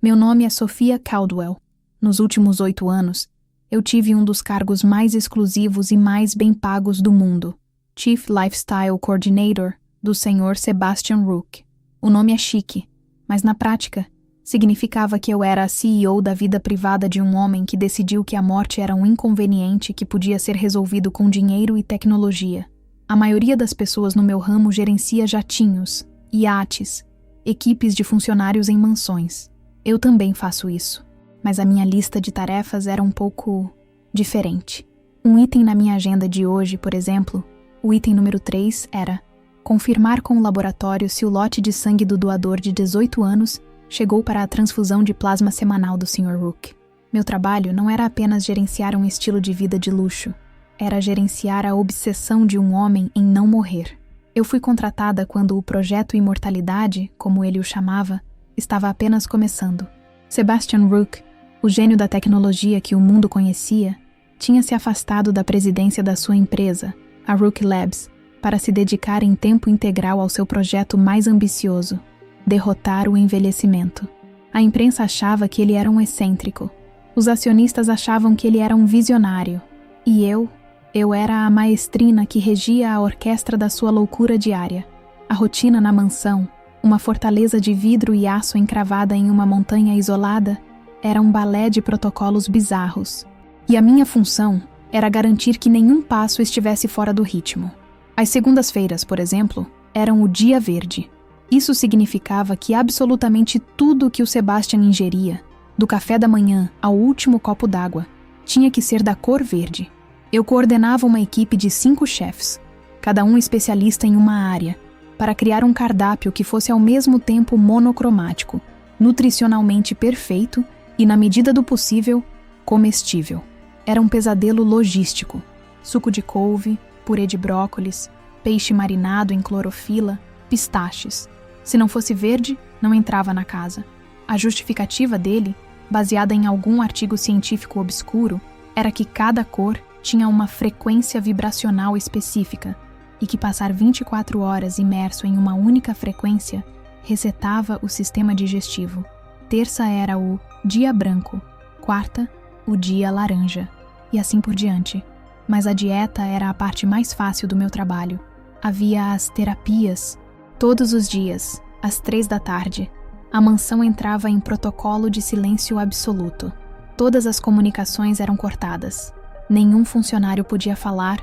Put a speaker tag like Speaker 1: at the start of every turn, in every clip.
Speaker 1: Meu nome é Sophia Caldwell. Nos últimos 8 anos, eu tive um dos cargos mais exclusivos e mais bem pagos do mundo, Chief Lifestyle Coordinator do Sr. Sebastian Rook. O nome é chique, mas na prática, significava que eu era a CEO da vida privada de um homem que decidiu que a morte era um inconveniente que podia ser resolvido com dinheiro e tecnologia. A maioria das pessoas no meu ramo gerencia jatinhos, iates, equipes de funcionários em mansões. Eu também faço isso, mas a minha lista de tarefas era um pouco diferente. Um item na minha agenda de hoje, por exemplo, o item número 3 era confirmar com o laboratório se o lote de sangue do doador de 18 anos chegou para a transfusão de plasma semanal do Sr. Rook. Meu trabalho não era apenas gerenciar um estilo de vida de luxo, era gerenciar a obsessão de um homem em não morrer. Eu fui contratada quando o projeto Imortalidade, como ele o chamava, estava apenas começando. Sebastian Rook, o gênio da tecnologia que o mundo conhecia, tinha se afastado da presidência da sua empresa, a Rook Labs, para se dedicar em tempo integral ao seu projeto mais ambicioso, derrotar o envelhecimento. A imprensa achava que ele era um excêntrico. Os acionistas achavam que ele era um visionário. E eu era a maestrina que regia a orquestra da sua loucura diária. A rotina na mansão, uma fortaleza de vidro e aço encravada em uma montanha isolada, era um balé de protocolos bizarros. E a minha função era garantir que nenhum passo estivesse fora do ritmo. As segundas-feiras, por exemplo, eram o dia verde. Isso significava que absolutamente tudo que o Sebastian ingeria, do café da manhã ao último copo d'água, tinha que ser da cor verde. Eu coordenava uma equipe de 5 chefes, cada um especialista em uma área, para criar um cardápio que fosse ao mesmo tempo monocromático, nutricionalmente perfeito e, na medida do possível, comestível. Era um pesadelo logístico. Suco de couve, purê de brócolis, peixe marinado em clorofila, pistaches. Se não fosse verde, não entrava na casa. A justificativa dele, baseada em algum artigo científico obscuro, era que cada cor tinha uma frequência vibracional específica e que passar 24 horas imerso em uma única frequência resetava o sistema digestivo. Terça era o dia branco, quarta, o dia laranja, e assim por diante. Mas a dieta era a parte mais fácil do meu trabalho. Havia as terapias. Todos os dias, às 3 da tarde, a mansão entrava em protocolo de silêncio absoluto. Todas as comunicações eram cortadas. Nenhum funcionário podia falar,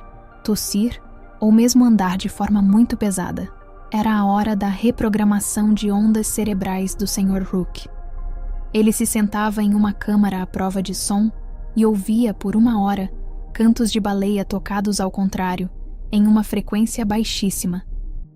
Speaker 1: tossir ou mesmo andar de forma muito pesada. Era a hora da reprogramação de ondas cerebrais do Sr. Rook. Ele se sentava em uma câmara à prova de som e ouvia por 1 hora cantos de baleia tocados ao contrário, em uma frequência baixíssima.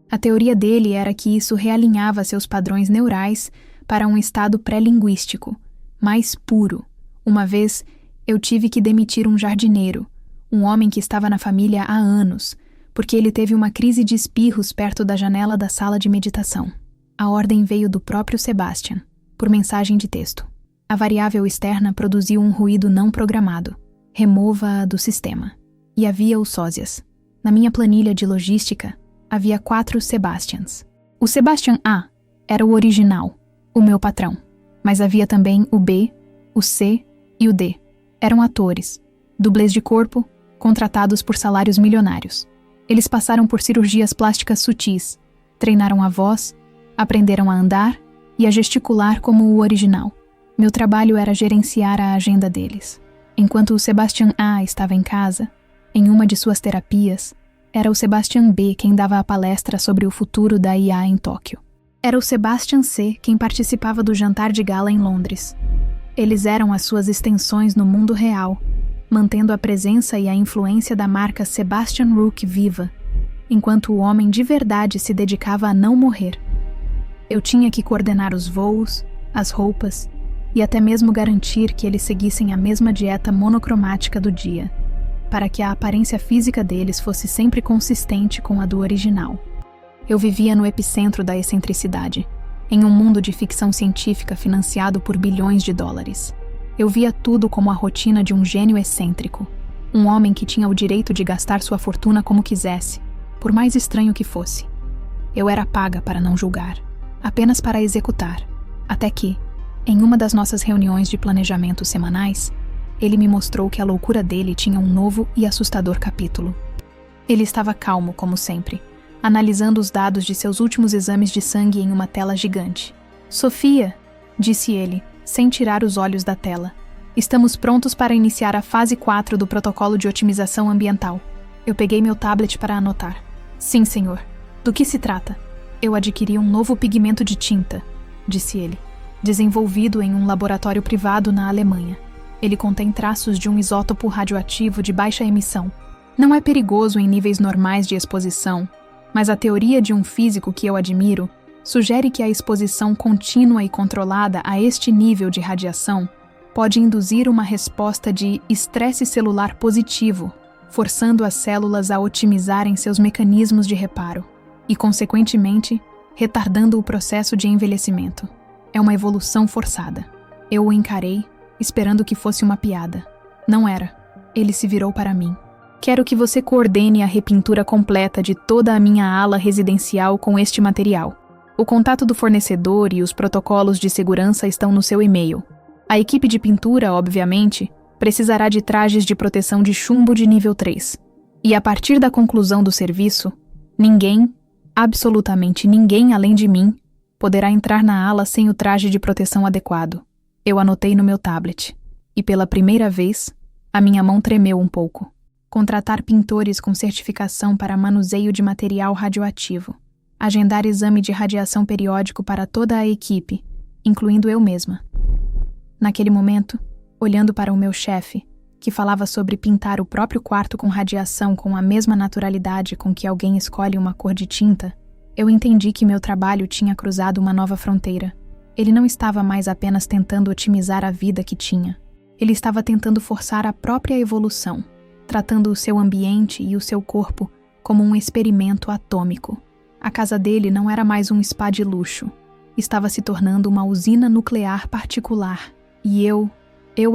Speaker 1: A teoria dele era que isso realinhava seus padrões neurais para um estado pré-linguístico, mais puro. Uma vez, eu tive que demitir um jardineiro, um homem que estava na família há anos, porque ele teve uma crise de espirros perto da janela da sala de meditação. A ordem veio do próprio Sebastian, por mensagem de texto. A variável externa produziu um ruído não programado. Remova-a do sistema. E havia os sósias. Na minha planilha de logística, havia 4 Sebastians. O Sebastian A era o original, o meu patrão. Mas havia também o B, o C e o D. Eram atores, dublês de corpo, contratados por salários milionários. Eles passaram por cirurgias plásticas sutis, treinaram a voz, aprenderam a andar e a gesticular como o original. Meu trabalho era gerenciar a agenda deles. Enquanto o Sebastian A estava em casa, em uma de suas terapias, era o Sebastian B quem dava a palestra sobre o futuro da IA em Tóquio. Era o Sebastian C quem participava do jantar de gala em Londres. Eles eram as suas extensões no mundo real, mantendo a presença e a influência da marca Sebastian Rook viva, enquanto o homem de verdade se dedicava a não morrer. Eu tinha que coordenar os voos, as roupas e até mesmo garantir que eles seguissem a mesma dieta monocromática do dia, para que a aparência física deles fosse sempre consistente com a do original. Eu vivia no epicentro da excentricidade, em um mundo de ficção científica financiado por bilhões de dólares. Eu via tudo como a rotina de um gênio excêntrico, um homem que tinha o direito de gastar sua fortuna como quisesse, por mais estranho que fosse. Eu era paga para não julgar, apenas para executar, até que, Em uma das nossas reuniões de planejamento semanais, ele me mostrou que a loucura dele tinha um novo e assustador capítulo. Ele estava calmo, como sempre, analisando os dados de seus últimos exames de sangue em uma tela gigante. "Sofia", disse ele, sem tirar os olhos da tela, "estamos prontos para iniciar a fase 4 do protocolo de otimização ambiental." Eu peguei meu tablet para anotar. "Sim, senhor. Do que se trata?" "Eu adquiri um novo pigmento de tinta", disse ele, "desenvolvido em um laboratório privado na Alemanha. Ele contém traços de um isótopo radioativo de baixa emissão. Não é perigoso em níveis normais de exposição, mas a teoria de um físico que eu admiro sugere que a exposição contínua e controlada a este nível de radiação pode induzir uma resposta de estresse celular positivo, forçando as células a otimizarem seus mecanismos de reparo e, consequentemente, retardando o processo de envelhecimento. É uma evolução forçada. Eu o encarei, esperando que fosse uma piada. Não era. Ele se virou para mim. "Quero que você coordene a repintura completa de toda a minha ala residencial com este material. O contato do fornecedor e os protocolos de segurança estão no seu e-mail. A equipe de pintura, obviamente, precisará de trajes de proteção de chumbo de nível 3. E a partir da conclusão do serviço, ninguém, absolutamente ninguém além de mim, poderá entrar na ala sem o traje de proteção adequado." Eu anotei no meu tablet. E pela primeira vez, a minha mão tremeu um pouco. Contratar pintores com certificação para manuseio de material radioativo. Agendar exame de radiação periódico para toda a equipe, incluindo eu mesma. Naquele momento, olhando para o meu chefe, que falava sobre pintar o próprio quarto com radiação com a mesma naturalidade com que alguém escolhe uma cor de tinta, eu entendi que meu trabalho tinha cruzado uma nova fronteira. Ele não estava mais apenas tentando otimizar a vida que tinha. Ele estava tentando forçar a própria evolução, tratando o seu ambiente e o seu corpo como um experimento atômico. A casa dele não era mais um spa de luxo. Estava se tornando uma usina nuclear particular. E eu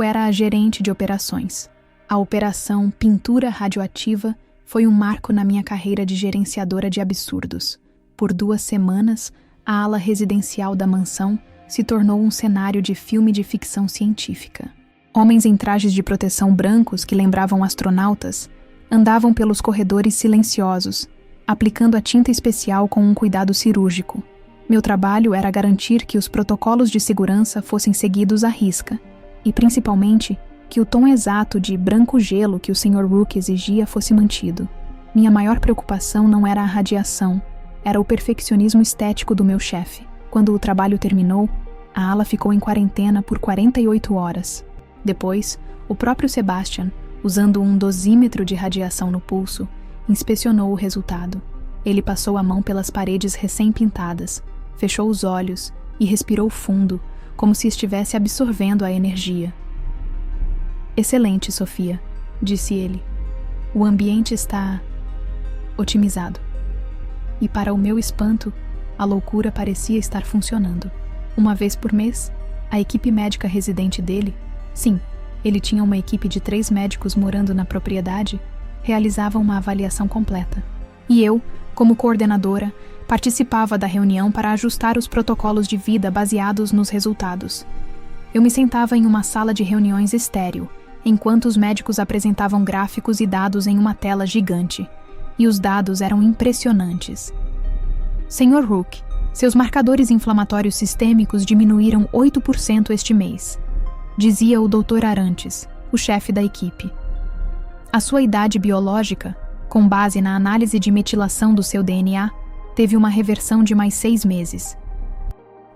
Speaker 1: era a gerente de operações. A operação Pintura Radioativa foi um marco na minha carreira de gerenciadora de absurdos. Por 2 semanas, a ala residencial da mansão se tornou um cenário de filme de ficção científica. Homens em trajes de proteção brancos que lembravam astronautas andavam pelos corredores silenciosos, aplicando a tinta especial com um cuidado cirúrgico. Meu trabalho era garantir que os protocolos de segurança fossem seguidos à risca, e principalmente que o tom exato de branco-gelo que o Sr. Rook exigia fosse mantido. Minha maior preocupação não era a radiação, era o perfeccionismo estético do meu chefe. Quando o trabalho terminou, a ala ficou em quarentena por 48 horas. Depois, o próprio Sebastian, usando um dosímetro de radiação no pulso, inspecionou o resultado. Ele passou a mão pelas paredes recém-pintadas, fechou os olhos e respirou fundo, como se estivesse absorvendo a energia. "Excelente, Sofia", disse ele. "O ambiente está otimizado." E para o meu espanto, a loucura parecia estar funcionando. Uma vez por mês, a equipe médica residente dele, sim, ele tinha uma equipe de 3 médicos morando na propriedade, realizava uma avaliação completa. E eu, como coordenadora, participava da reunião para ajustar os protocolos de vida baseados nos resultados. Eu me sentava em uma sala de reuniões estéril, enquanto os médicos apresentavam gráficos e dados em uma tela gigante. E os dados eram impressionantes. "Sr. Rook, seus marcadores inflamatórios sistêmicos diminuíram 8% este mês", dizia o Dr. Arantes, o chefe da equipe. "A sua idade biológica, com base na análise de metilação do seu DNA, teve uma reversão de mais 6 meses.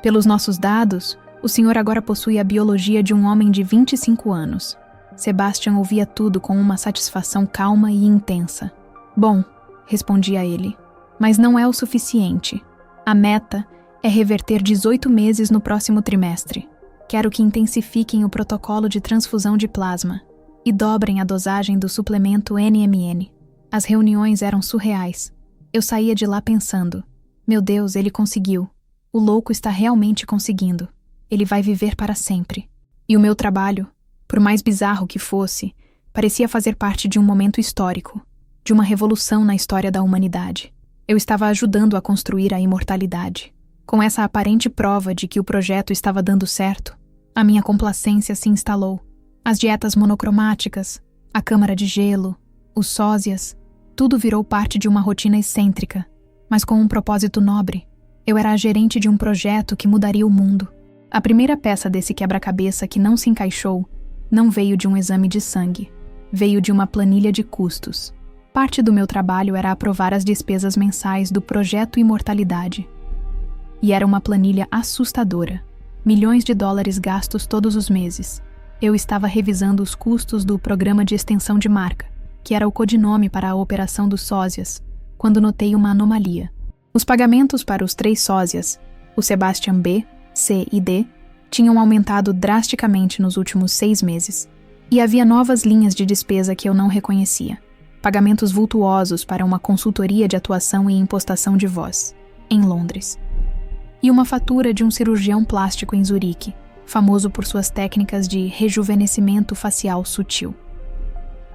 Speaker 1: Pelos nossos dados, o senhor agora possui a biologia de um homem de 25 anos. Sebastian ouvia tudo com uma satisfação calma e intensa. "Bom", respondia ele, "mas não é o suficiente. A meta é reverter 18 meses no próximo trimestre. Quero que intensifiquem o protocolo de transfusão de plasma e dobrem a dosagem do suplemento NMN." As reuniões eram surreais. Eu saía de lá pensando, "Meu Deus, ele conseguiu. O louco está realmente conseguindo. Ele vai viver para sempre." E o meu trabalho, por mais bizarro que fosse, parecia fazer parte de um momento histórico, de uma revolução na história da humanidade. Eu estava ajudando a construir a imortalidade. Com essa aparente prova de que o projeto estava dando certo, A minha complacência se instalou. As dietas monocromáticas, a câmara de gelo, os sósias, tudo virou parte de uma rotina excêntrica, mas com um propósito nobre. Eu era a gerente de um projeto que mudaria o mundo. A primeira peça desse quebra-cabeça que não se encaixou não veio de um exame de sangue, veio de uma planilha de custos. Parte do meu trabalho era aprovar as despesas mensais do Projeto Imortalidade. E era uma planilha assustadora. Milhões de dólares gastos todos os meses. Eu estava revisando os custos do Programa de Extensão de Marca, que era o codinome para a operação dos sósias, quando notei uma anomalia. Os pagamentos para os 3 sósias, o Sebastian B, C e D, tinham aumentado drasticamente nos últimos 6 meses. E havia novas linhas de despesa que eu não reconhecia. Pagamentos vultuosos para uma consultoria de atuação e impostação de voz, em Londres. E uma fatura de um cirurgião plástico em Zurique, famoso por suas técnicas de rejuvenescimento facial sutil.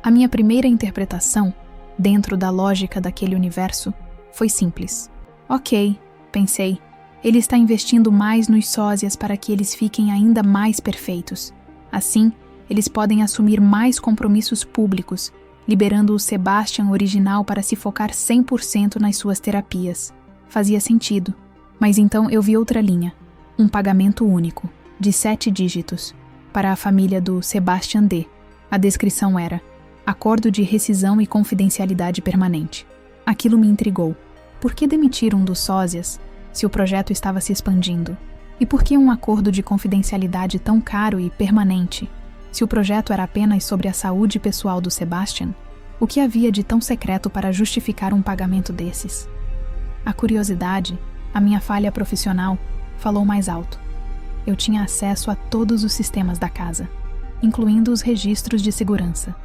Speaker 1: A minha primeira interpretação, dentro da lógica daquele universo, foi simples. Ok, pensei, ele está investindo mais nos sósias para que eles fiquem ainda mais perfeitos. Assim, eles podem assumir mais compromissos públicos, liberando o Sebastian original para se focar 100% nas suas terapias. Fazia sentido. Mas então eu vi outra linha, um pagamento único, de 7 dígitos, para a família do Sebastian D. A descrição era: acordo de rescisão e confidencialidade permanente. Aquilo me intrigou. Por que demitir um dos sósias, se o projeto estava se expandindo? E por que um acordo de confidencialidade tão caro e permanente, se o projeto era apenas sobre a saúde pessoal do Sebastian? O que havia de tão secreto para justificar um pagamento desses? A curiosidade, a minha falha profissional, falou mais alto. Eu tinha acesso a todos os sistemas da casa, incluindo os registros de segurança.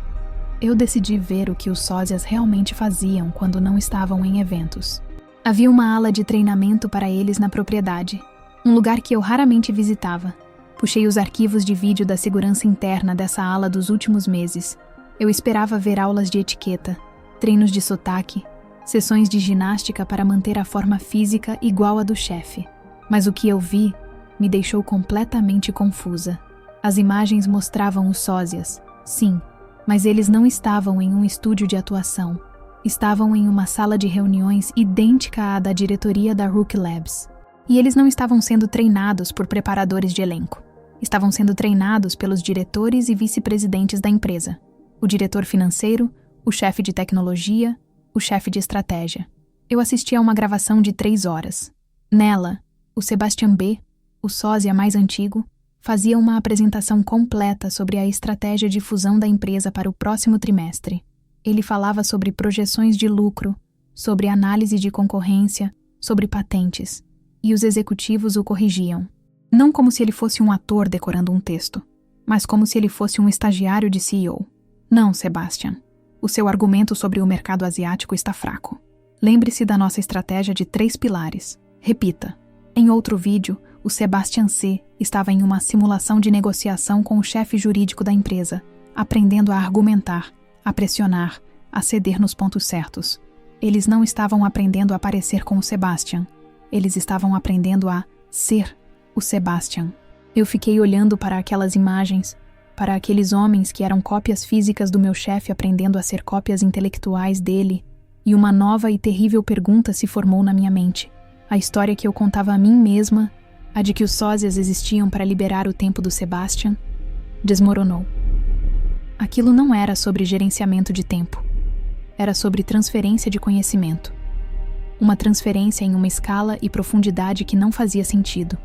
Speaker 1: Eu decidi ver o que os sósias realmente faziam quando não estavam em eventos. Havia uma ala de treinamento para eles na propriedade, um lugar que eu raramente visitava. Puxei os arquivos de vídeo da segurança interna dessa ala dos últimos meses. Eu esperava ver aulas de etiqueta, treinos de sotaque, sessões de ginástica para manter a forma física igual à do chefe. Mas o que eu vi me deixou completamente confusa. As imagens mostravam os sósias, sim, mas eles não estavam em um estúdio de atuação. Estavam em uma sala de reuniões idêntica à da diretoria da Rookie Labs. E eles não estavam sendo treinados por preparadores de elenco. Estavam sendo treinados pelos diretores e vice-presidentes da empresa. O diretor financeiro, o chefe de tecnologia, o chefe de estratégia. Eu assisti a uma gravação de 3 horas. Nela, o Sebastian B, o sósia mais antigo, fazia uma apresentação completa sobre a estratégia de fusão da empresa para o próximo trimestre. Ele falava sobre projeções de lucro, sobre análise de concorrência, sobre patentes, e os executivos o corrigiam. Não como se ele fosse um ator decorando um texto, mas como se ele fosse um estagiário de CEO. Não, Sebastian. O seu argumento sobre o mercado asiático está fraco. Lembre-se da nossa estratégia de 3 pilares. Repita. Em outro vídeo, o Sebastian C. estava em uma simulação de negociação com o chefe jurídico da empresa, aprendendo a argumentar, a pressionar, a ceder nos pontos certos. Eles não estavam aprendendo a parecer com o Sebastian. Eles estavam aprendendo a ser o Sebastian. Eu fiquei olhando para aquelas imagens, para aqueles homens que eram cópias físicas do meu chefe aprendendo a ser cópias intelectuais dele, e uma nova e terrível pergunta se formou na minha mente. A história que eu contava a mim mesma, a de que os sósias existiam para liberar o tempo do Sebastian, desmoronou. Aquilo não era sobre gerenciamento de tempo. Era sobre transferência de conhecimento. Uma transferência em uma escala e profundidade que não fazia sentido.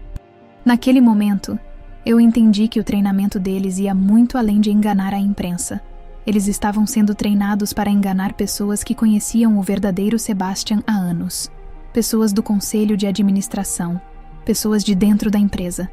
Speaker 1: Naquele momento, eu entendi que o treinamento deles ia muito além de enganar a imprensa. Eles estavam sendo treinados para enganar pessoas que conheciam o verdadeiro Sebastian há anos. Pessoas do conselho de administração. Pessoas de dentro da empresa.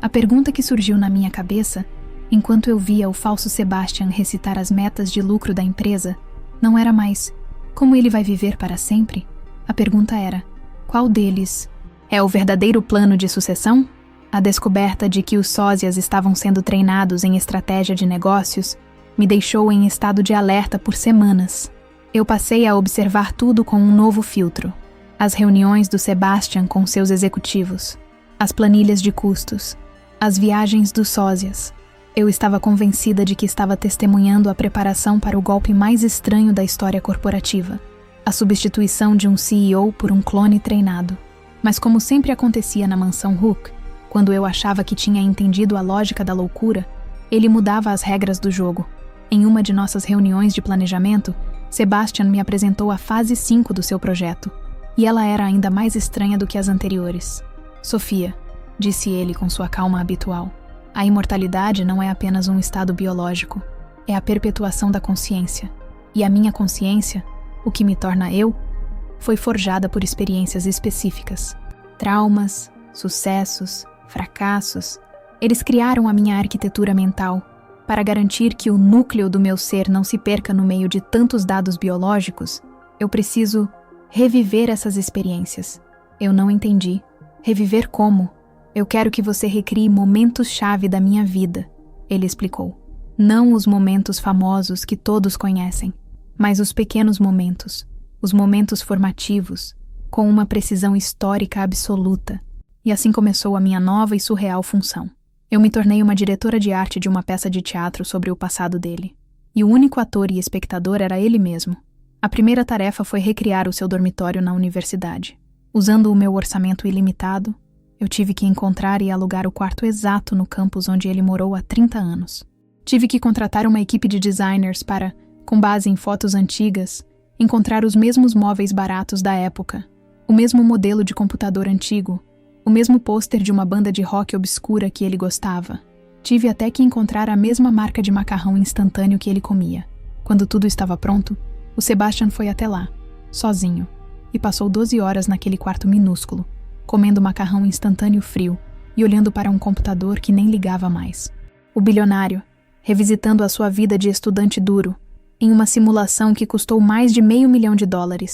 Speaker 1: A pergunta que surgiu na minha cabeça, enquanto eu via o falso Sebastian recitar as metas de lucro da empresa, não era mais: como ele vai viver para sempre? A pergunta era: qual deles é o verdadeiro plano de sucessão? A descoberta de que os sósias estavam sendo treinados em estratégia de negócios me deixou em estado de alerta por semanas. Eu passei a observar tudo com um novo filtro. As reuniões do Sebastian com seus executivos, as planilhas de custos, As viagens dos sósias. Eu estava convencida de que estava testemunhando a preparação para o golpe mais estranho da história corporativa, a substituição de um CEO por um clone treinado. Mas como sempre acontecia na mansão Hook, quando eu achava que tinha entendido a lógica da loucura, ele mudava as regras do jogo. Em uma de nossas reuniões de planejamento, Sebastian me apresentou a fase 5 do seu projeto, e ela era ainda mais estranha do que as anteriores. Sofia, disse ele com sua calma habitual, a imortalidade não é apenas um estado biológico, é a perpetuação da consciência. E a minha consciência, o que me torna eu, foi forjada por experiências específicas. Traumas, sucessos, fracassos. Eles criaram a minha arquitetura mental para garantir que o núcleo do meu ser não se perca no meio de tantos dados biológicos. Eu preciso reviver essas experiências. Eu não entendi. Reviver como? Eu quero que você recrie momentos-chave da minha vida, ele explicou. Não os momentos famosos que todos conhecem, mas os pequenos momentos, os momentos formativos, com uma precisão histórica absoluta. E assim começou a minha nova e surreal função. Eu me tornei uma diretora de arte de uma peça de teatro sobre o passado dele. E o único ator e espectador era ele mesmo. A primeira tarefa foi recriar o seu dormitório na universidade. Usando o meu orçamento ilimitado, eu tive que encontrar e alugar o quarto exato no campus onde ele morou há 30 anos. Tive que contratar uma equipe de designers para, com base em fotos antigas, encontrar os mesmos móveis baratos da época, o mesmo modelo de computador antigo, o mesmo pôster de uma banda de rock obscura que ele gostava. Tive até que encontrar a mesma marca de macarrão instantâneo que ele comia. Quando tudo estava pronto, o Sebastian foi até lá, sozinho, e passou 12 horas naquele quarto minúsculo, comendo macarrão instantâneo frio e olhando para um computador que nem ligava mais. O bilionário, revisitando a sua vida de estudante duro, em uma simulação que custou mais de $500 mil.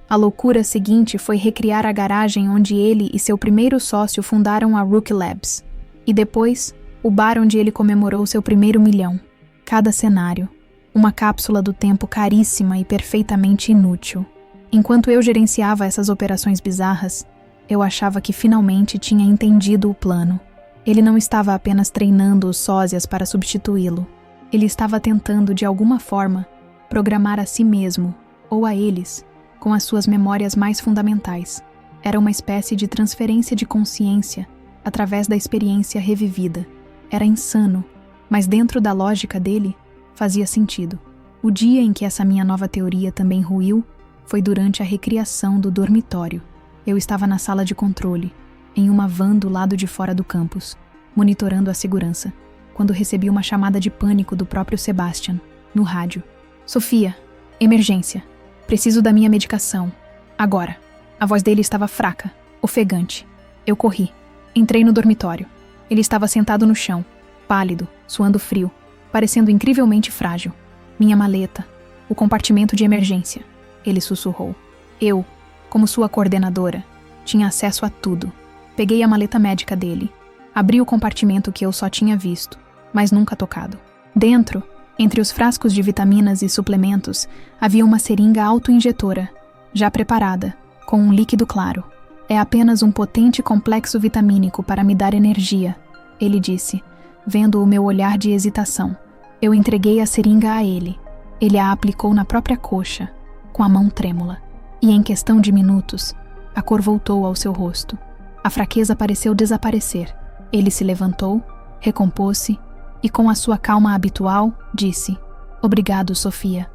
Speaker 1: A loucura seguinte foi recriar a garagem onde ele e seu primeiro sócio fundaram a Rookie Labs, e depois, o bar onde ele comemorou seu primeiro $1 milhão. Cada cenário, uma cápsula do tempo caríssima e perfeitamente inútil. Enquanto eu gerenciava essas operações bizarras, eu achava que finalmente tinha entendido o plano. Ele não estava apenas treinando os sósias para substituí-lo. Ele estava tentando, de alguma forma, programar a si mesmo, ou a eles, com as suas memórias mais fundamentais. Era uma espécie de transferência de consciência através da experiência revivida. Era insano, mas dentro da lógica dele, fazia sentido. O dia em que essa minha nova teoria também ruiu foi durante a recriação do dormitório. Eu estava na sala de controle, em uma van do lado de fora do campus, monitorando a segurança, quando recebi uma chamada de pânico do próprio Sebastian, no rádio. Sofia, emergência. Preciso da minha medicação. Agora. A voz dele estava fraca, ofegante. Eu corri. Entrei no dormitório. Ele estava sentado no chão, pálido, suando frio, parecendo incrivelmente frágil. Minha maleta. O compartimento de emergência. Ele sussurrou. Eu, como sua coordenadora, tinha acesso a tudo. Peguei a maleta médica dele. Abri o compartimento que eu só tinha visto, mas nunca tocado. Dentro, entre os frascos de vitaminas e suplementos, havia uma seringa autoinjetora, já preparada, com um líquido claro. É apenas um potente complexo vitamínico para me dar energia, ele disse, vendo o meu olhar de hesitação. Eu entreguei a seringa a ele. Ele a aplicou na própria coxa, com a mão trêmula. E em questão de minutos, a cor voltou ao seu rosto. A fraqueza pareceu desaparecer. Ele se levantou, recompôs-se e, com a sua calma habitual, disse: "Obrigado, Sofia.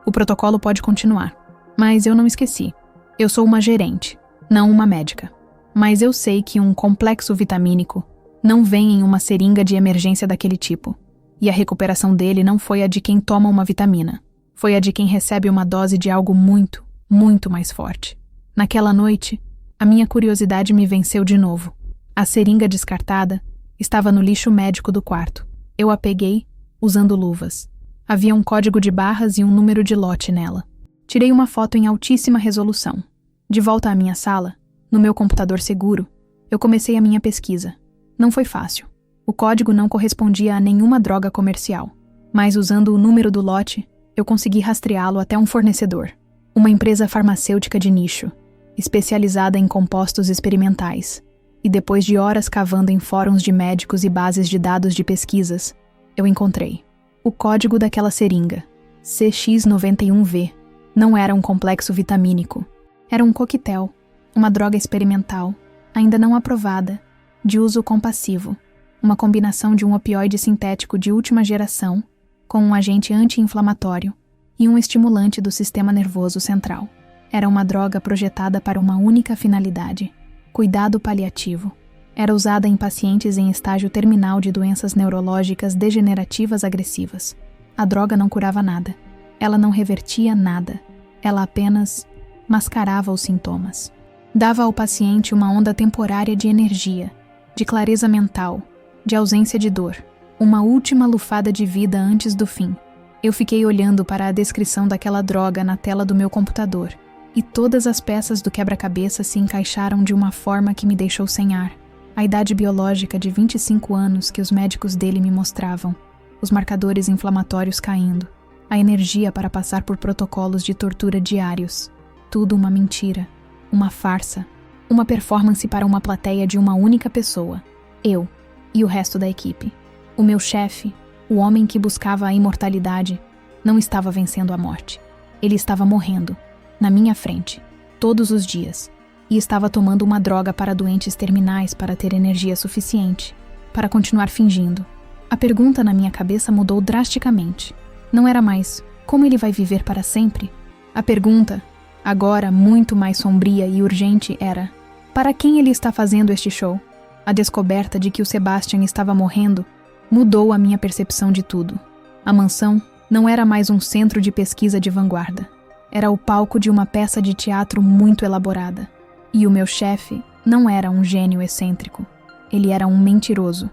Speaker 1: O protocolo pode continuar, mas eu não esqueci. Eu sou uma gerente, não uma médica. Mas eu sei que um complexo vitamínico não vem em uma seringa de emergência daquele tipo. E a recuperação dele não foi a de quem toma uma vitamina. Foi a de quem recebe uma dose de algo muito, muito mais forte. Naquela noite, a minha curiosidade me venceu de novo. A seringa descartada estava no lixo médico do quarto. Eu a peguei, usando luvas. Havia um código de barras e um número de lote nela. Tirei uma foto em altíssima resolução. De volta à minha sala, no meu computador seguro, eu comecei a minha pesquisa. Não foi fácil. O código não correspondia a nenhuma droga comercial. Mas usando o número do lote, eu consegui rastreá-lo até um fornecedor. Uma empresa farmacêutica de nicho, especializada em compostos experimentais. E depois de horas cavando em fóruns de médicos e bases de dados de pesquisas, eu encontrei o código daquela seringa, CX91V. Não era um complexo vitamínico. Era um coquetel, uma droga experimental, ainda não aprovada, de uso compassivo. Uma combinação de um opioide sintético de última geração com um agente anti-inflamatório e um estimulante do sistema nervoso central. Era uma droga projetada para uma única finalidade: cuidado paliativo. Era usada em pacientes em estágio terminal de doenças neurológicas degenerativas agressivas. A droga não curava nada. Ela não revertia nada. Ela apenas mascarava os sintomas. Dava ao paciente uma onda temporária de energia, de clareza mental, de ausência de dor. Uma última lufada de vida antes do fim. Eu fiquei olhando para a descrição daquela droga na tela do meu computador, e todas as peças do quebra-cabeça se encaixaram de uma forma que me deixou sem ar. A idade biológica de 25 anos que os médicos dele me mostravam, os marcadores inflamatórios caindo, a energia para passar por protocolos de tortura diários. Tudo uma mentira, uma farsa, uma performance para uma plateia de uma única pessoa, eu e o resto da equipe. O meu chefe, o homem que buscava a imortalidade, não estava vencendo a morte. Ele estava morrendo, na minha frente, todos os dias, e estava tomando uma droga para doentes terminais para ter energia suficiente, para continuar fingindo. A pergunta na minha cabeça mudou drasticamente. Não era mais, como ele vai viver para sempre? A pergunta, agora muito mais sombria e urgente, era: para quem ele está fazendo este show? A descoberta de que o Sebastian estava morrendo mudou a minha percepção de tudo. A mansão não era mais um centro de pesquisa de vanguarda. Era o palco de uma peça de teatro muito elaborada. E o meu chefe não era um gênio excêntrico. Ele era um mentiroso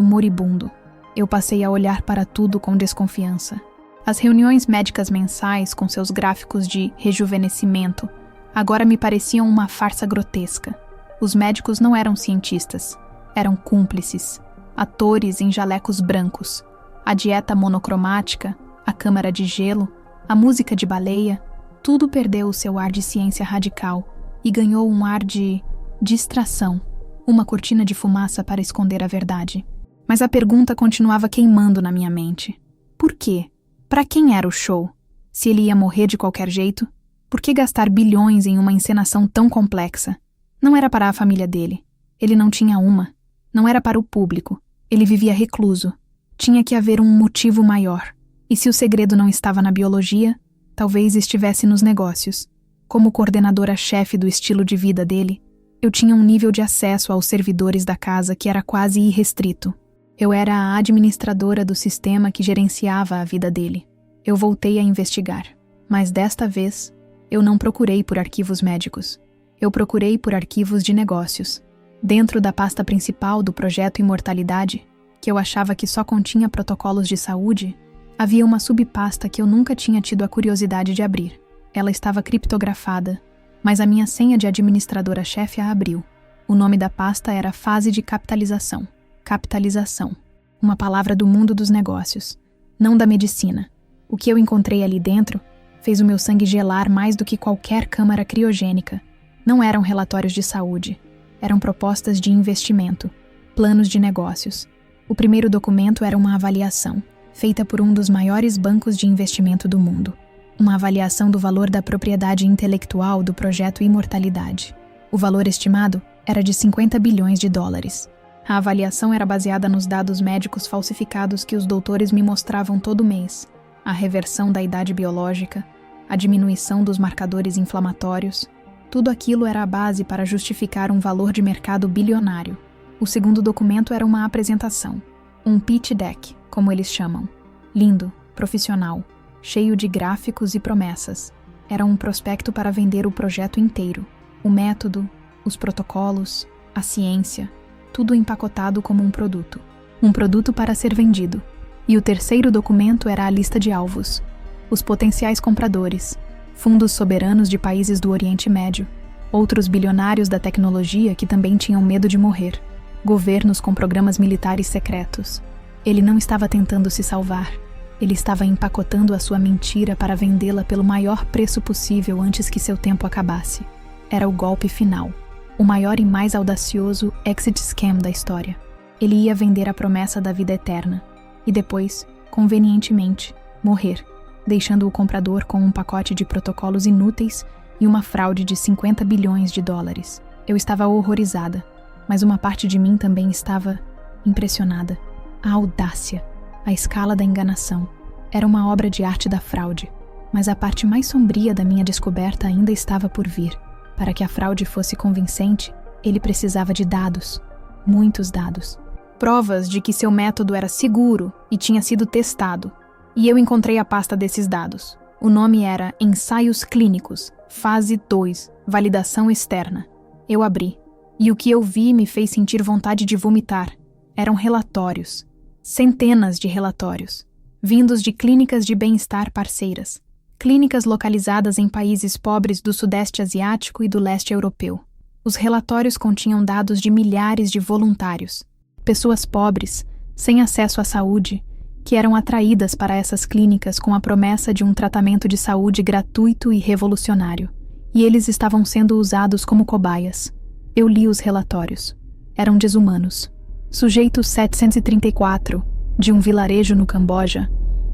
Speaker 1: moribundo. Eu passei a olhar para tudo com desconfiança. As reuniões médicas mensais, com seus gráficos de rejuvenescimento, agora me pareciam uma farsa grotesca. Os médicos não eram cientistas, eram cúmplices, atores em jalecos brancos. A dieta monocromática, a câmara de gelo, a música de baleia, tudo perdeu o seu ar de ciência radical e ganhou um ar de distração, uma cortina de fumaça para esconder a verdade. Mas a pergunta continuava queimando na minha mente. Por quê? Para quem era o show? Se ele ia morrer de qualquer jeito? Por que gastar bilhões em uma encenação tão complexa? Não era para a família dele. Ele não tinha uma. Não era para o público. Ele vivia recluso. Tinha que haver um motivo maior. E se o segredo não estava na biologia, talvez estivesse nos negócios. Como coordenadora-chefe do estilo de vida dele, eu tinha um nível de acesso aos servidores da casa que era quase irrestrito. Eu era a administradora do sistema que gerenciava a vida dele. Eu voltei a investigar, mas desta vez, eu não procurei por arquivos médicos. Eu procurei por arquivos de negócios. Dentro da pasta principal do projeto Imortalidade, que eu achava que só continha protocolos de saúde, havia uma subpasta que eu nunca tinha tido a curiosidade de abrir. Ela estava criptografada, mas a minha senha de administradora-chefe a abriu. O nome da pasta era Fase de Capitalização. Capitalização. Uma palavra do mundo dos negócios, não da medicina. O que eu encontrei ali dentro fez o meu sangue gelar mais do que qualquer câmara criogênica. Não eram relatórios de saúde. Eram propostas de investimento, planos de negócios. O primeiro documento era uma avaliação, feita por um dos maiores bancos de investimento do mundo. Uma avaliação do valor da propriedade intelectual do projeto Imortalidade. O valor estimado era de 50 bilhões de dólares. A avaliação era baseada nos dados médicos falsificados que os doutores me mostravam todo mês. A reversão da idade biológica, a diminuição dos marcadores inflamatórios. Tudo aquilo era a base para justificar um valor de mercado bilionário. O segundo documento era uma apresentação. Um pitch deck, como eles chamam. Lindo, profissional, cheio de gráficos e promessas. Era um prospecto para vender o projeto inteiro. O método, os protocolos, a ciência, tudo empacotado como um produto. Um produto para ser vendido. E o terceiro documento era a lista de alvos. Os potenciais compradores, fundos soberanos de países do Oriente Médio, outros bilionários da tecnologia que também tinham medo de morrer, governos com programas militares secretos. Ele não estava tentando se salvar. Ele estava empacotando a sua mentira para vendê-la pelo maior preço possível antes que seu tempo acabasse. Era o golpe final. o maior e mais audacioso exit scam da história. Ele ia vender a promessa da vida eterna e depois, convenientemente, morrer, deixando o comprador com um pacote de protocolos inúteis e uma fraude de 50 bilhões de dólares. Eu estava horrorizada, mas uma parte de mim também estava impressionada. A audácia, a escala da enganação. Era uma obra de arte da fraude, mas a parte mais sombria da minha descoberta ainda estava por vir. Para que a fraude fosse convincente, ele precisava de dados, muitos dados. Provas de que seu método era seguro e tinha sido testado. E eu encontrei a pasta desses dados. O nome era Ensaios Clínicos, Fase 2, Validação Externa. Eu abri, e o que eu vi me fez sentir vontade de vomitar. Eram relatórios. Centenas de relatórios, vindos de clínicas de bem-estar parceiras. Clínicas localizadas em países pobres do Sudeste Asiático e do Leste Europeu. Os relatórios continham dados de milhares de voluntários, pessoas pobres, sem acesso à saúde, que eram atraídas para essas clínicas com a promessa de um tratamento de saúde gratuito e revolucionário. E eles estavam sendo usados como cobaias. Eu li os relatórios. Eram desumanos. Sujeito 734, de um vilarejo no Camboja,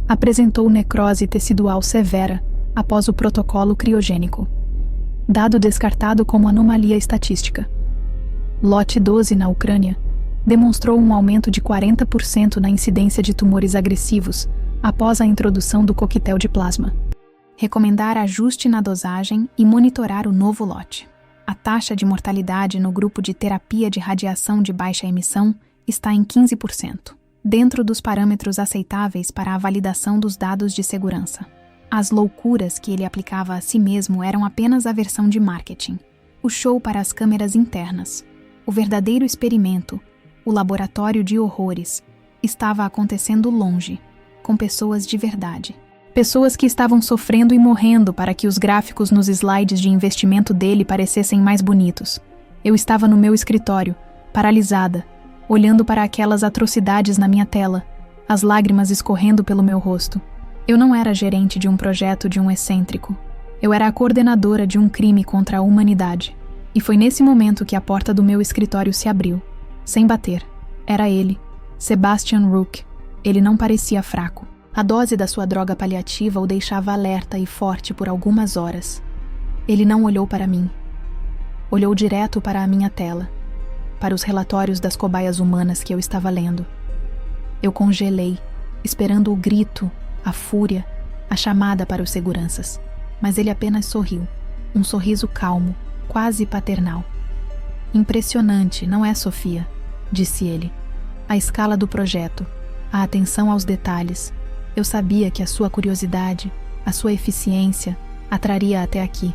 Speaker 1: apresentou necrose tecidual severa após o protocolo criogênico. Dado descartado como anomalia estatística. Lote 12, na Ucrânia, demonstrou um aumento de 40% na incidência de tumores agressivos após a introdução do coquetel de plasma. Recomendar ajuste na dosagem e monitorar o novo lote. A taxa de mortalidade no grupo de terapia de radiação de baixa emissão está em 15%, dentro dos parâmetros aceitáveis para a validação dos dados de segurança. As loucuras que ele aplicava a si mesmo eram apenas a versão de marketing. O show para as câmeras internas, o verdadeiro experimento, o laboratório de horrores, estava acontecendo longe, com pessoas de verdade. Pessoas que estavam sofrendo e morrendo para que os gráficos nos slides de investimento dele parecessem mais bonitos. Eu estava no meu escritório, paralisada, olhando para aquelas atrocidades na minha tela, as lágrimas escorrendo pelo meu rosto. Eu não era gerente de um projeto de um excêntrico. Eu era a coordenadora de um crime contra a humanidade. E foi nesse momento que a porta do meu escritório se abriu, sem bater. Era ele, Sebastian Rook. Ele não parecia fraco. A dose da sua droga paliativa o deixava alerta e forte por algumas horas. Ele não olhou para mim. Olhou direto para a minha tela, para os relatórios das cobaias humanas que eu estava lendo. Eu congelei, esperando o grito, a fúria, a chamada para os seguranças. Mas ele apenas sorriu, um sorriso calmo, quase paternal. Impressionante, não é, Sofia? Disse ele. A escala do projeto, a atenção aos detalhes. Eu sabia que a sua curiosidade, a sua eficiência, a traria até aqui.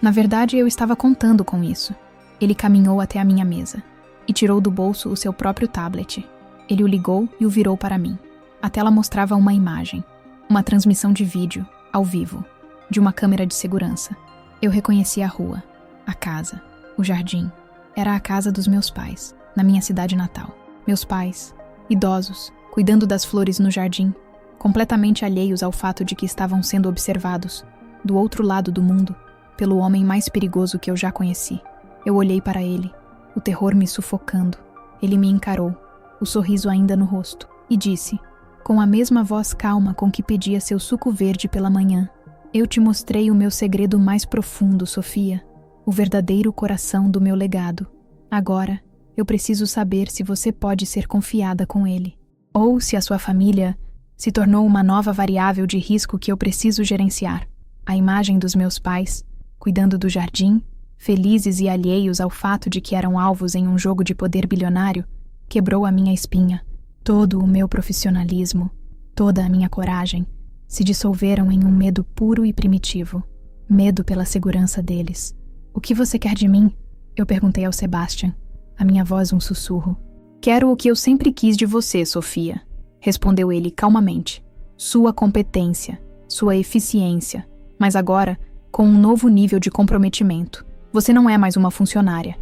Speaker 1: Na verdade, eu estava contando com isso. Ele caminhou até a minha mesa e tirou do bolso o seu próprio tablet. Ele o ligou e o virou para mim. A tela mostrava uma imagem, uma transmissão de vídeo, ao vivo, de uma câmera de segurança. Eu reconheci a rua, a casa, o jardim. Era a casa dos meus pais, na minha cidade natal. Meus pais, idosos, cuidando das flores no jardim, completamente alheios ao fato de que estavam sendo observados, do outro lado do mundo, pelo homem mais perigoso que eu já conheci. Eu olhei para ele, o terror me sufocando. Ele me encarou, o sorriso ainda no rosto, e disse, com a mesma voz calma com que pedia seu suco verde pela manhã: eu te mostrei o meu segredo mais profundo, Sofia, o verdadeiro coração do meu legado. Agora, eu preciso saber se você pode ser confiada com ele, ou se a sua família se tornou uma nova variável de risco que eu preciso gerenciar. A imagem dos meus pais, cuidando do jardim, felizes e alheios ao fato de que eram alvos em um jogo de poder bilionário, quebrou a minha espinha. Todo o meu profissionalismo, toda a minha coragem, se dissolveram em um medo puro e primitivo. Medo pela segurança deles. O que você quer de mim? Eu perguntei ao Sebastian, a minha voz um sussurro. Quero o que eu sempre quis de você, Sofia, respondeu ele calmamente. Sua competência, sua eficiência, mas agora com um novo nível de comprometimento. Você não é mais uma funcionária.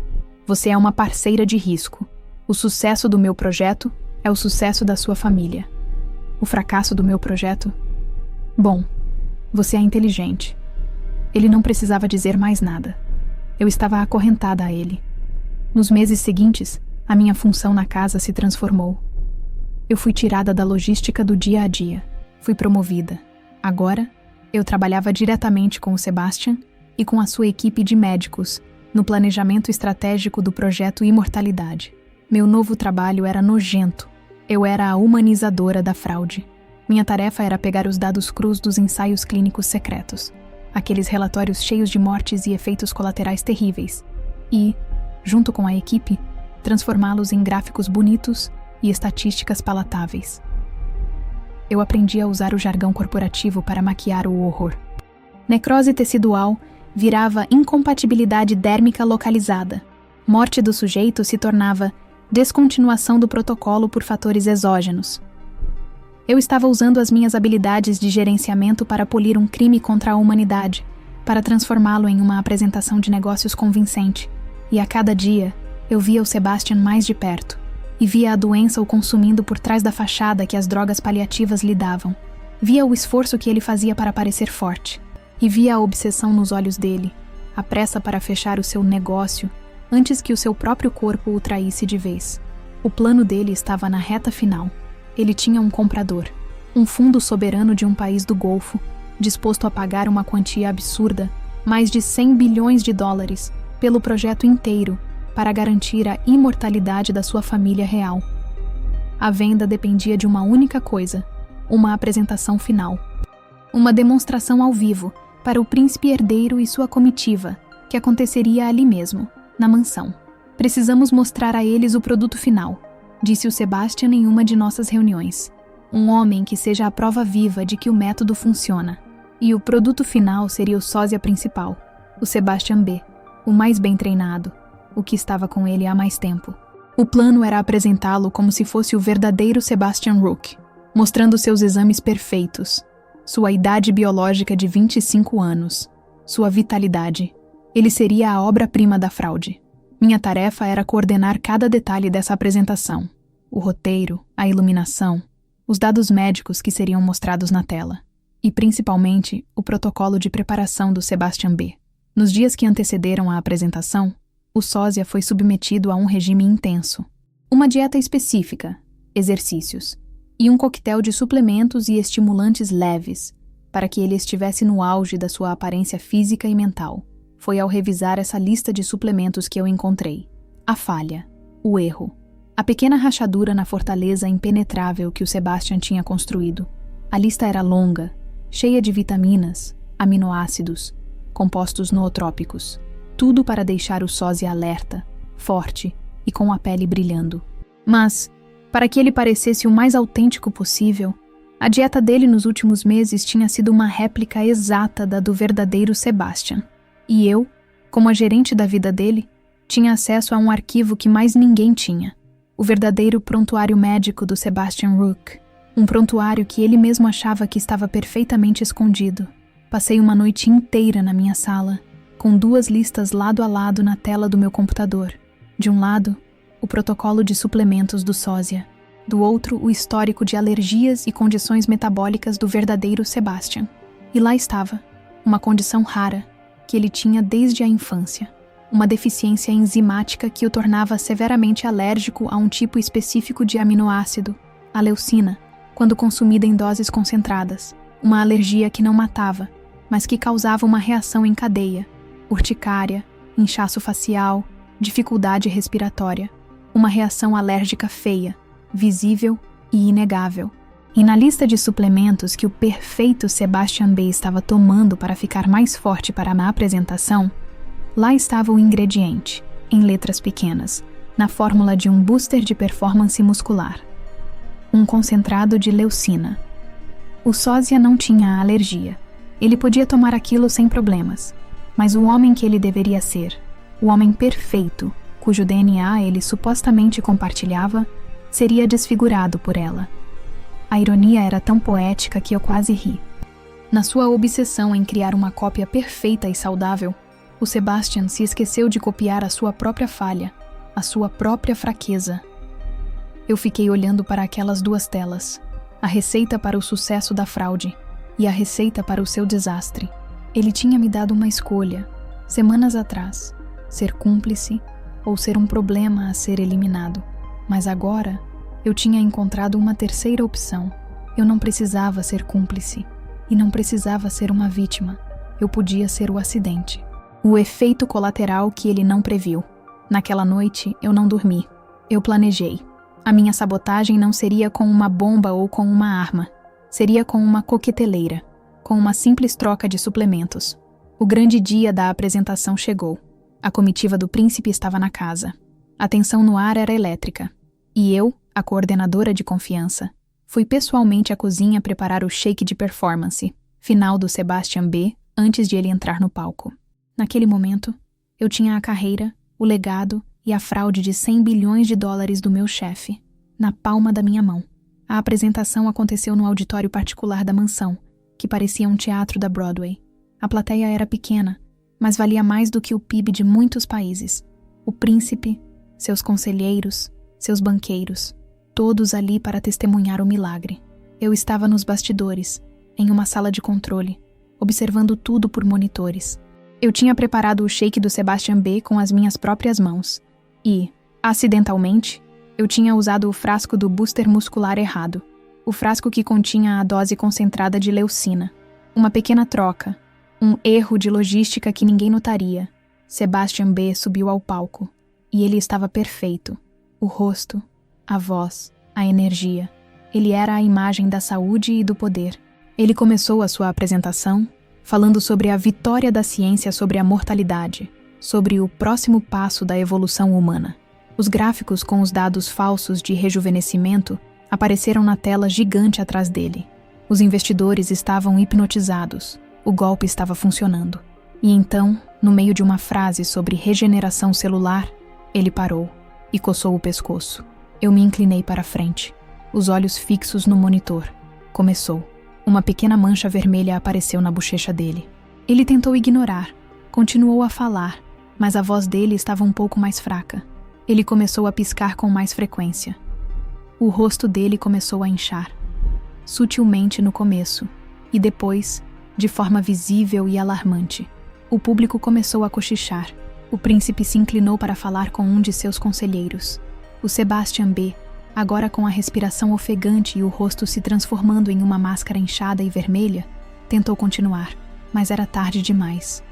Speaker 1: Você é uma parceira de risco. O sucesso do meu projeto é o sucesso da sua família. O fracasso do meu projeto? Bom, você é inteligente. Ele não precisava dizer mais nada. Eu estava acorrentada a ele. Nos meses seguintes, a minha função na casa se transformou. Eu fui tirada da logística do dia a dia. Fui promovida. Agora, eu trabalhava diretamente com o Sebastian e com a sua equipe de médicos no planejamento estratégico do projeto Imortalidade. Meu novo trabalho era nojento. Eu era a humanizadora da fraude. Minha tarefa era pegar os dados crus dos ensaios clínicos secretos, aqueles relatórios cheios de mortes e efeitos colaterais terríveis, e, junto com a equipe, transformá-los em gráficos bonitos e estatísticas palatáveis. Eu aprendi a usar o jargão corporativo para maquiar o horror. Necrose tecidual virava incompatibilidade dérmica localizada. Morte do sujeito se tornava descontinuação do protocolo por fatores exógenos. Eu estava usando as minhas habilidades de gerenciamento para polir um crime contra a humanidade, para transformá-lo em uma apresentação de negócios convincente. E a cada dia, eu via o Sebastian mais de perto, e via a doença o consumindo por trás da fachada que as drogas paliativas lhe davam. Via o esforço que ele fazia para parecer forte, e via a obsessão nos olhos dele, a pressa para fechar o seu negócio antes que o seu próprio corpo o traísse de vez. O plano dele estava na reta final. Ele tinha um comprador, um fundo soberano de um país do Golfo, disposto a pagar uma quantia absurda, mais de 100 bilhões de dólares, pelo projeto inteiro, para garantir a imortalidade da sua família real. A venda dependia de uma única coisa: uma apresentação final. Uma demonstração ao vivo, para o príncipe herdeiro e sua comitiva, que aconteceria ali mesmo, na mansão. Precisamos mostrar a eles o produto final, disse o Sebastian em uma de nossas reuniões. Um homem que seja a prova viva de que o método funciona. E o produto final seria o sósia principal, o Sebastian B., o mais bem treinado, o que estava com ele há mais tempo. O plano era apresentá-lo como se fosse o verdadeiro Sebastian Rook, mostrando seus exames perfeitos, sua idade biológica de 25 anos, sua vitalidade. Ele seria a obra-prima da fraude. Minha tarefa era coordenar cada detalhe dessa apresentação: o roteiro, a iluminação, os dados médicos que seriam mostrados na tela, e principalmente o protocolo de preparação do Sebastian B. Nos dias que antecederam a apresentação, o sósia foi submetido a um regime intenso, uma dieta específica, exercícios, e um coquetel de suplementos e estimulantes leves, para que ele estivesse no auge da sua aparência física e mental. Foi ao revisar essa lista de suplementos que eu encontrei a falha, o erro, a pequena rachadura na fortaleza impenetrável que o Sebastian tinha construído. A lista era longa, cheia de vitaminas, aminoácidos, compostos nootrópicos, tudo para deixar o sósia alerta, forte e com a pele brilhando. Mas, para que ele parecesse o mais autêntico possível, a dieta dele nos últimos meses tinha sido uma réplica exata da do verdadeiro Sebastian. E eu, como a gerente da vida dele, tinha acesso a um arquivo que mais ninguém tinha: o verdadeiro prontuário médico do Sebastian Rook, um prontuário que ele mesmo achava que estava perfeitamente escondido. Passei uma noite inteira na minha sala, com 2 listas lado a lado na tela do meu computador. De um lado, o protocolo de suplementos do sósia, do outro, o histórico de alergias e condições metabólicas do verdadeiro Sebastian. E lá estava, uma condição rara, que ele tinha desde a infância, uma deficiência enzimática que o tornava severamente alérgico a um tipo específico de aminoácido, a leucina, quando consumida em doses concentradas, uma alergia que não matava, mas que causava uma reação em cadeia, urticária, inchaço facial, dificuldade respiratória, uma reação alérgica feia, visível e inegável. E na lista de suplementos que o perfeito Sebastian B. estava tomando para ficar mais forte para a apresentação, lá estava o ingrediente, em letras pequenas, na fórmula de um booster de performance muscular. Um concentrado de leucina. O sósia não tinha alergia. Ele podia tomar aquilo sem problemas. Mas o homem que ele deveria ser, o homem perfeito, cujo DNA ele supostamente compartilhava, seria desfigurado por ela. A ironia era tão poética que eu quase ri. Na sua obsessão em criar uma cópia perfeita e saudável, o Sebastian se esqueceu de copiar a sua própria falha, a sua própria fraqueza. Eu fiquei olhando para aquelas 2 telas, a receita para o sucesso da fraude e a receita para o seu desastre. Ele tinha me dado uma escolha, semanas atrás, ser cúmplice ou ser um problema a ser eliminado. Mas agora, eu tinha encontrado uma terceira opção. Eu não precisava ser cúmplice e não precisava ser uma vítima. Eu podia ser o acidente. O efeito colateral que ele não previu. Naquela noite, eu não dormi. Eu planejei. A minha sabotagem não seria com uma bomba ou com uma arma. Seria com uma coqueteleira, com uma simples troca de suplementos. O grande dia da apresentação chegou. A comitiva do príncipe estava na casa. A tensão no ar era elétrica. E eu, a coordenadora de confiança, fui pessoalmente à cozinha preparar o shake de performance, final do Sebastian B, antes de ele entrar no palco. Naquele momento, eu tinha a carreira, o legado e a fraude de 100 bilhões de dólares do meu chefe, na palma da minha mão. A apresentação aconteceu no auditório particular da mansão, que parecia um teatro da Broadway. A plateia era pequena, mas valia mais do que o PIB de muitos países. O príncipe, seus conselheiros, seus banqueiros, todos ali para testemunhar o milagre. Eu estava nos bastidores, em uma sala de controle, observando tudo por monitores. Eu tinha preparado o shake do Sebastian B com as minhas próprias mãos e, acidentalmente, eu tinha usado o frasco do booster muscular errado, o frasco que continha a dose concentrada de leucina. Uma pequena troca, um erro de logística que ninguém notaria. Sebastian B subiu ao palco, e ele estava perfeito. O rosto, a voz, a energia. Ele era a imagem da saúde e do poder. Ele começou a sua apresentação falando sobre a vitória da ciência sobre a mortalidade, sobre o próximo passo da evolução humana. Os gráficos com os dados falsos de rejuvenescimento apareceram na tela gigante atrás dele. Os investidores estavam hipnotizados. O golpe estava funcionando. E então, no meio de uma frase sobre regeneração celular, ele parou e coçou o pescoço. Eu me inclinei para a frente, os olhos fixos no monitor. Começou. Uma pequena mancha vermelha apareceu na bochecha dele. Ele tentou ignorar, continuou a falar, mas a voz dele estava um pouco mais fraca. Ele começou a piscar com mais frequência. O rosto dele começou a inchar. Sutilmente no começo, e depois, de forma visível e alarmante. O público começou a cochichar. O príncipe se inclinou para falar com um de seus conselheiros. O Sebastian B, agora com a respiração ofegante e o rosto se transformando em uma máscara inchada e vermelha, tentou continuar, mas era tarde demais.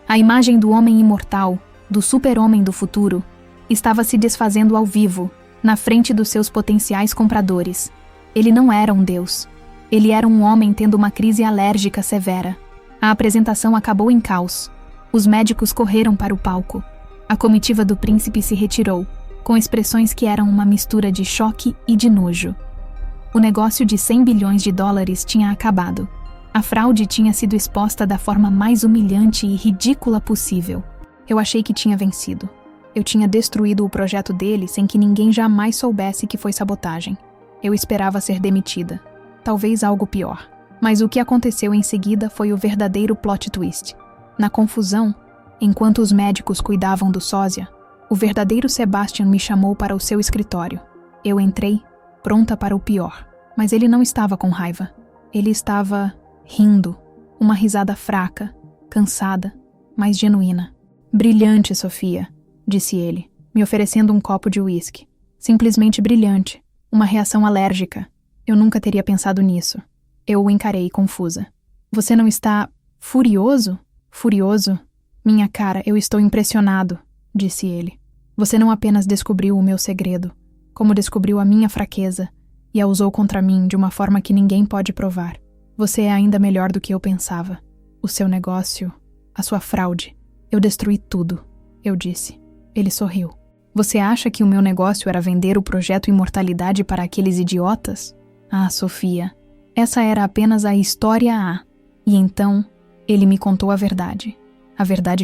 Speaker 1: A imagem do homem imortal, do super-homem do futuro, estava se desfazendo ao vivo, na frente dos seus potenciais compradores. Ele não era um deus. Ele era um homem tendo uma crise alérgica severa. A apresentação acabou em caos. Os médicos correram para o palco. A comitiva do príncipe se retirou, com expressões que eram uma mistura de choque e de nojo. O negócio de 100 bilhões de dólares tinha acabado. A fraude tinha sido exposta da forma mais humilhante e ridícula possível. Eu achei que tinha vencido. Eu tinha destruído o projeto dele sem que ninguém jamais soubesse que foi sabotagem. Eu esperava ser demitida. Talvez algo pior. Mas o que aconteceu em seguida foi o verdadeiro plot twist. Na confusão, enquanto os médicos cuidavam do sósia, o verdadeiro Sebastian me chamou para o seu escritório. Eu entrei, pronta para o pior. Mas ele não estava com raiva. Ele estava rindo. Uma risada fraca, cansada, mas genuína. Brilhante, Sofia, disse ele, me oferecendo um copo de uísque. Simplesmente brilhante. Uma reação alérgica. Eu nunca teria pensado nisso. Eu o encarei, confusa. Você não está furioso? Furioso? Minha cara, eu estou impressionado, disse ele. Você não apenas descobriu o meu segredo, como descobriu a minha fraqueza e a usou contra mim de uma forma que ninguém pode provar. Você é ainda melhor do que eu pensava. O seu negócio, a sua fraude. Eu destruí tudo, eu disse. Ele sorriu. Você acha que o meu negócio era vender o projeto Imortalidade para aqueles idiotas? Ah, Sofia, essa era apenas a história A. E então, ele me contou a verdade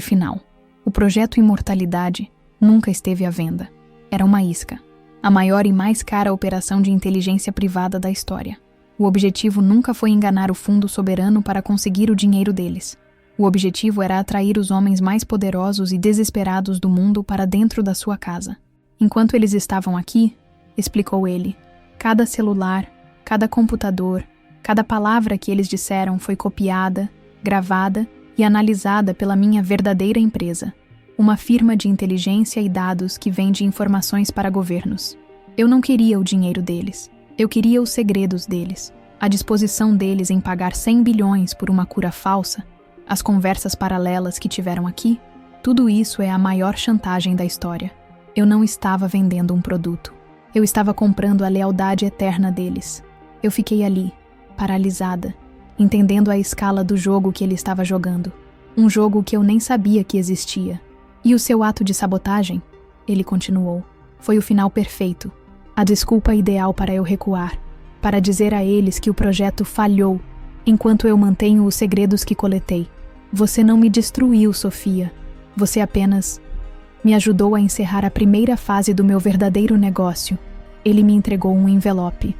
Speaker 1: final. O projeto Imortalidade nunca esteve à venda. Era uma isca. A maior e mais cara operação de inteligência privada da história. O objetivo nunca foi enganar o fundo soberano para conseguir o dinheiro deles. O objetivo era atrair os homens mais poderosos e desesperados do mundo para dentro da sua casa. Enquanto eles estavam aqui, explicou ele, cada celular, cada computador, cada palavra que eles disseram foi copiada, gravada e analisada pela minha verdadeira empresa. uma firma de inteligência e dados que vende informações para governos. Eu não queria o dinheiro deles. Eu queria os segredos deles. A disposição deles em pagar 100 bilhões por uma cura falsa, as conversas paralelas que tiveram aqui, tudo isso é a maior chantagem da história. Eu não estava vendendo um produto. Eu estava comprando a lealdade eterna deles. Eu fiquei ali, paralisada, entendendo a escala do jogo que ele estava jogando. Um jogo que eu nem sabia que existia. E o seu ato de sabotagem? Ele continuou. Foi o final perfeito. A desculpa ideal para eu recuar. Para dizer a eles que o projeto falhou, enquanto eu mantenho os segredos que coletei. Você não me destruiu, Sofia. Você apenas me ajudou a encerrar a primeira fase do meu verdadeiro negócio. Ele me entregou um envelope.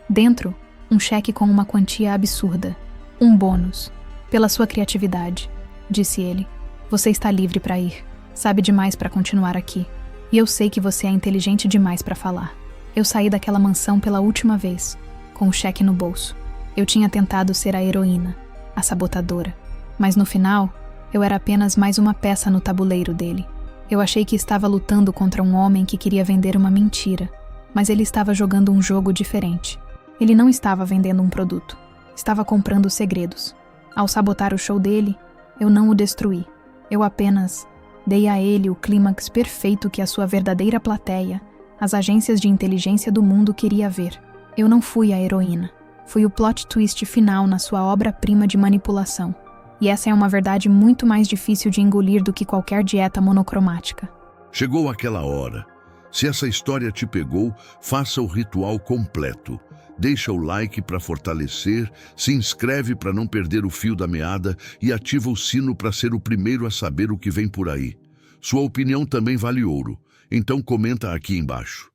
Speaker 1: Dentro, um cheque com uma quantia absurda. Um bônus. Pela sua criatividade, disse ele. Você está livre para ir. Sabe demais para continuar aqui. E eu sei que você é inteligente demais para falar. Eu saí daquela mansão pela última vez, com o cheque no bolso. Eu tinha tentado ser a heroína, a sabotadora. Mas no final, eu era apenas mais uma peça no tabuleiro dele. Eu achei que estava lutando contra um homem que queria vender uma mentira, mas ele estava jogando um jogo diferente. Ele não estava vendendo um produto, estava comprando segredos. Ao sabotar o show dele, eu não o destruí. Eu apenas dei a ele o clímax perfeito que a sua verdadeira plateia, as agências de inteligência do mundo, queria ver. Eu não fui a heroína. Fui o plot twist final na sua obra-prima de manipulação. E essa é uma verdade muito mais difícil de engolir do que qualquer dieta monocromática.
Speaker 2: Chegou aquela hora. Se essa história te pegou, faça o ritual completo. Deixa o like para fortalecer, se inscreve para não perder o fio da meada e ativa o sino para ser o primeiro a saber o que vem por aí. Sua opinião também vale ouro, então comenta aqui embaixo.